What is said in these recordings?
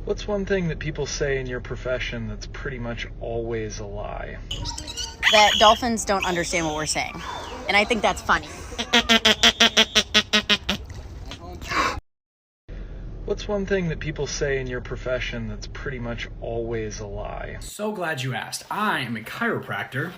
What's one thing that people say in your profession that's pretty much always a lie? That dolphins don't understand what we're saying. And I think that's funny. What's one thing that people say in your profession that's pretty much always a lie? So glad you asked. I am a chiropractor.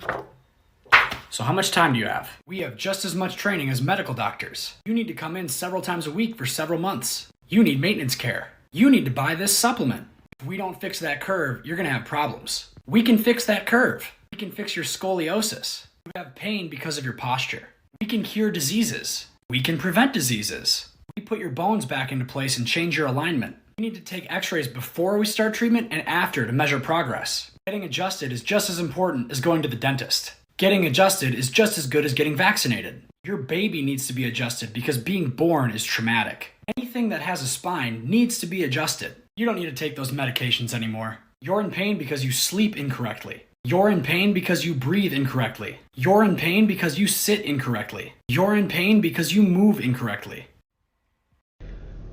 So how much time do you have? We have just as much training as medical doctors. You need to come in several times a week for several months. You need maintenance care. You need to buy this supplement. If we don't fix that curve, you're gonna have problems. We can fix that curve. We can fix your scoliosis. You have pain because of your posture. We can cure diseases. We can prevent diseases. We put your bones back into place and change your alignment. We need to take x-rays before we start treatment and after to measure progress. Getting adjusted is just as important as going to the dentist. Getting adjusted is just as good as getting vaccinated. Your baby needs to be adjusted because being born is traumatic. Anything that has a spine needs to be adjusted. You don't need to take those medications anymore. You're in pain because you sleep incorrectly. You're in pain because you breathe incorrectly. You're in pain because you sit incorrectly. You're in pain because you move incorrectly.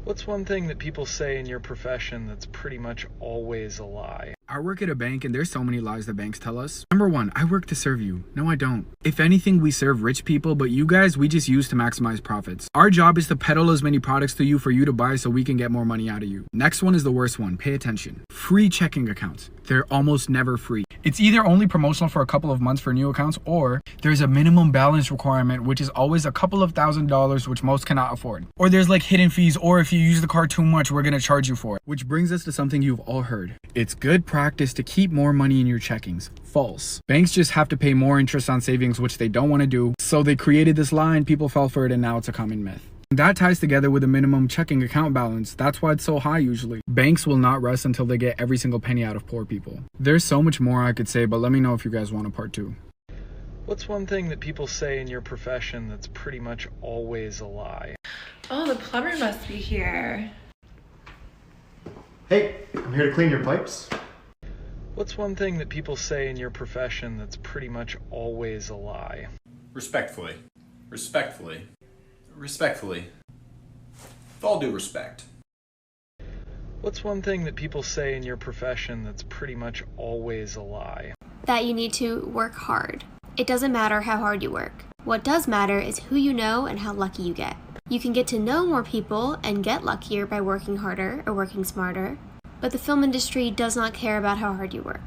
What's one thing that people say in your profession that's pretty much always a lie? I work at a bank and there's so many lies that banks tell us. Number one, I work to serve you. No, I don't. If anything, we serve rich people, but you guys, we just use to maximize profits. Our job is to peddle as many products to you for you to buy so we can get more money out of you. Next one is the worst one. Pay attention. Free checking accounts. They're almost never free. It's either only promotional for a couple of months for new accounts, or there's a minimum balance requirement, which is always a couple of $1,000s, which most cannot afford. Or there's like hidden fees, or if you use the card too much, we're gonna charge you for it. Which brings us to something you've all heard. It's good practice to keep more money in your checkings. False. Banks just have to pay more interest on savings, which they don't want to do. So they created this lie and people fell for it, and now it's a common myth. That ties together with a minimum checking account balance. That's why it's so high usually. Banks will not rest until they get every single penny out of poor people. There's so much more I could say, but let me know if you guys want a part 2. What's one thing that people say in your profession that's pretty much always a lie? Oh, the plumber must be here. Hey, I'm here to clean your pipes. What's one thing that people say in your profession that's pretty much always a lie? Respectfully. Respectfully. Respectfully. With all due respect. What's one thing that people say in your profession that's pretty much always a lie? That you need to work hard. It doesn't matter how hard you work. What does matter is who you know and how lucky you get. You can get to know more people and get luckier by working harder or working smarter, but the film industry does not care about how hard you work.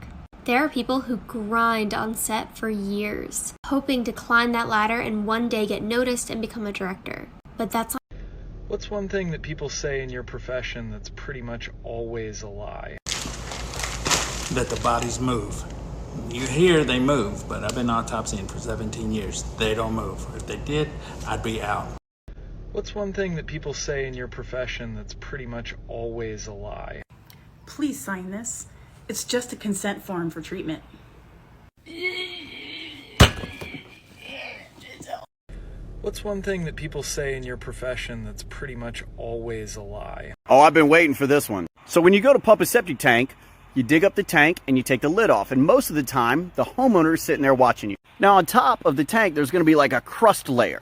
There are people who grind on set for years, hoping to climb that ladder and one day get noticed and become a director. But that's not. What's one thing that people say in your profession that's pretty much always a lie? That the bodies move. You hear they move, but I've been autopsying for 17 years. They don't move. If they did, I'd be out. What's one thing that people say in your profession that's pretty much always a lie? Please sign this. It's just a consent form for treatment. What's one thing that people say in your profession that's pretty much always a lie? Oh, I've been waiting for this one. So when you go to pump a septic tank, you dig up the tank and you take the lid off. And most of the time, the homeowner is sitting there watching you. Now on top of the tank, there's gonna be like a crust layer.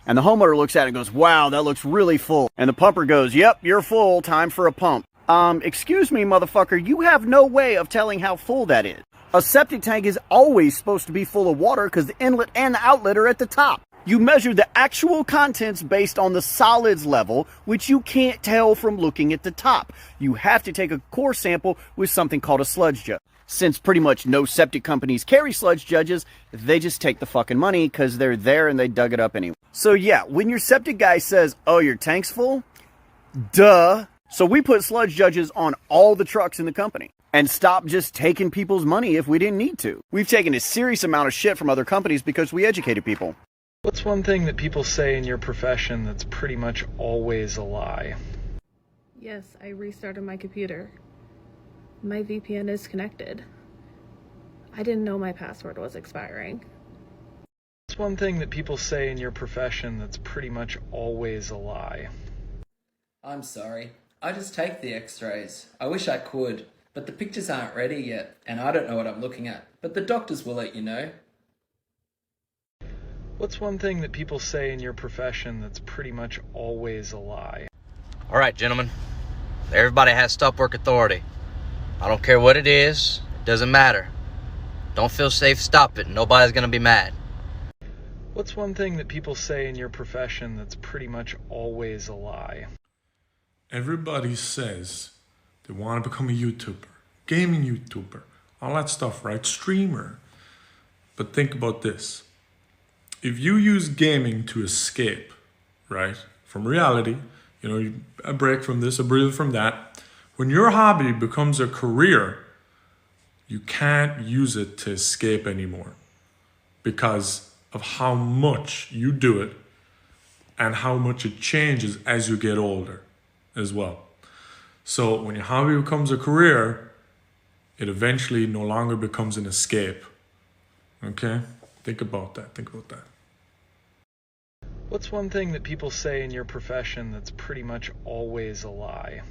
And the homeowner looks at it and goes, wow, that looks really full. And the pumper goes, yep, you're full, time for a pump. Excuse me, motherfucker, you have no way of telling how full that is. A septic tank is always supposed to be full of water because the inlet and the outlet are at the top. You measure the actual contents based on the solids level, which you can't tell from looking at the top. You have to take a core sample with something called a sludge judge. Since pretty much no septic companies carry sludge judges, they just take the fucking money because they're there and they dug it up anyway. So yeah, when your septic guy says, oh, your tank's full? Duh. So we put sludge judges on all the trucks in the company and stopped just taking people's money if we didn't need to. We've taken a serious amount of shit from other companies because we educated people. What's one thing that people say in your profession that's pretty much always a lie? Yes, I restarted my computer. My VPN is connected. I didn't know my password was expiring. What's one thing that people say in your profession that's pretty much always a lie? I'm sorry. I just take the x-rays. I wish I could, but the pictures aren't ready yet, and I don't know what I'm looking at. But the doctors will let you know. What's one thing that people say in your profession that's pretty much always a lie? All right, gentlemen. Everybody has stop work authority. I don't care what it is. It doesn't matter. Don't feel safe, stop it. Nobody's gonna be mad. What's one thing that people say in your profession that's pretty much always a lie? Everybody says they want to become a YouTuber, gaming YouTuber, all that stuff, right? Streamer. But think about this. If you use gaming to escape, right, from reality, a break from this, a breathe from that, when your hobby becomes a career, you can't use it to escape anymore because of how much you do it and how much it changes as you get older as well. So when your hobby becomes a career, it eventually no longer becomes an escape. Okay? Think about that. What's one thing that people say in your profession that's pretty much always a lie?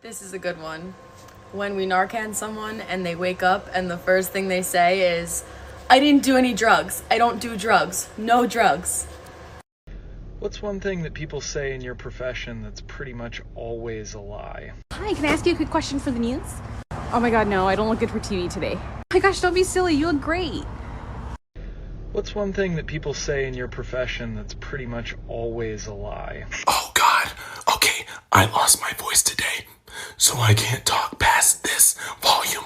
This is a good one. When we Narcan someone and they wake up and the first thing they say is, I didn't do any drugs. I don't do drugs. No drugs. What's one thing that people say in your profession that's pretty much always a lie? Hi, can I ask you a quick question for the news? Oh my god, no, I don't look good for TV today. Oh my gosh, don't be silly, you look great. What's one thing that people say in your profession that's pretty much always a lie? Oh god, okay, I lost my voice today, so I can't talk past this volume.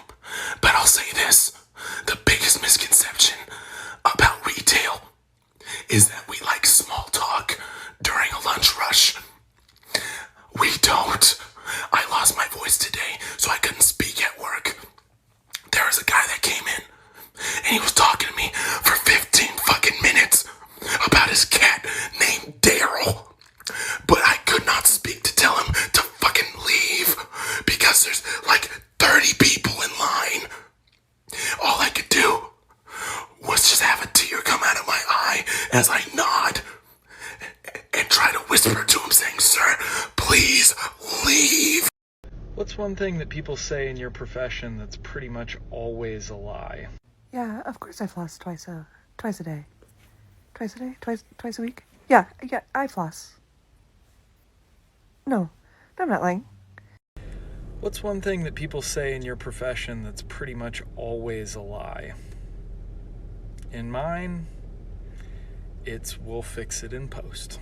But I'll say this, the biggest misconception about retail is that we like small talk during a lunch rush. We don't. I lost my voice today, so I couldn't speak at work. There was a guy that came in, and he was talking to me for 15 fucking minutes about his cat named Daryl. But I could not speak to tell him to fucking leave, because there's like 30 people in line. All I could do was just have a tear come out of my eye as I nod and try to whisper to him saying, "Sir, please leave." What's one thing that people say in your profession that's pretty much always a lie? Yeah, of course I floss twice a day. Twice a day? Twice a week? Yeah, I floss. No, I'm not lying. What's one thing that people say in your profession that's pretty much always a lie? In mine, it's we'll fix it in post.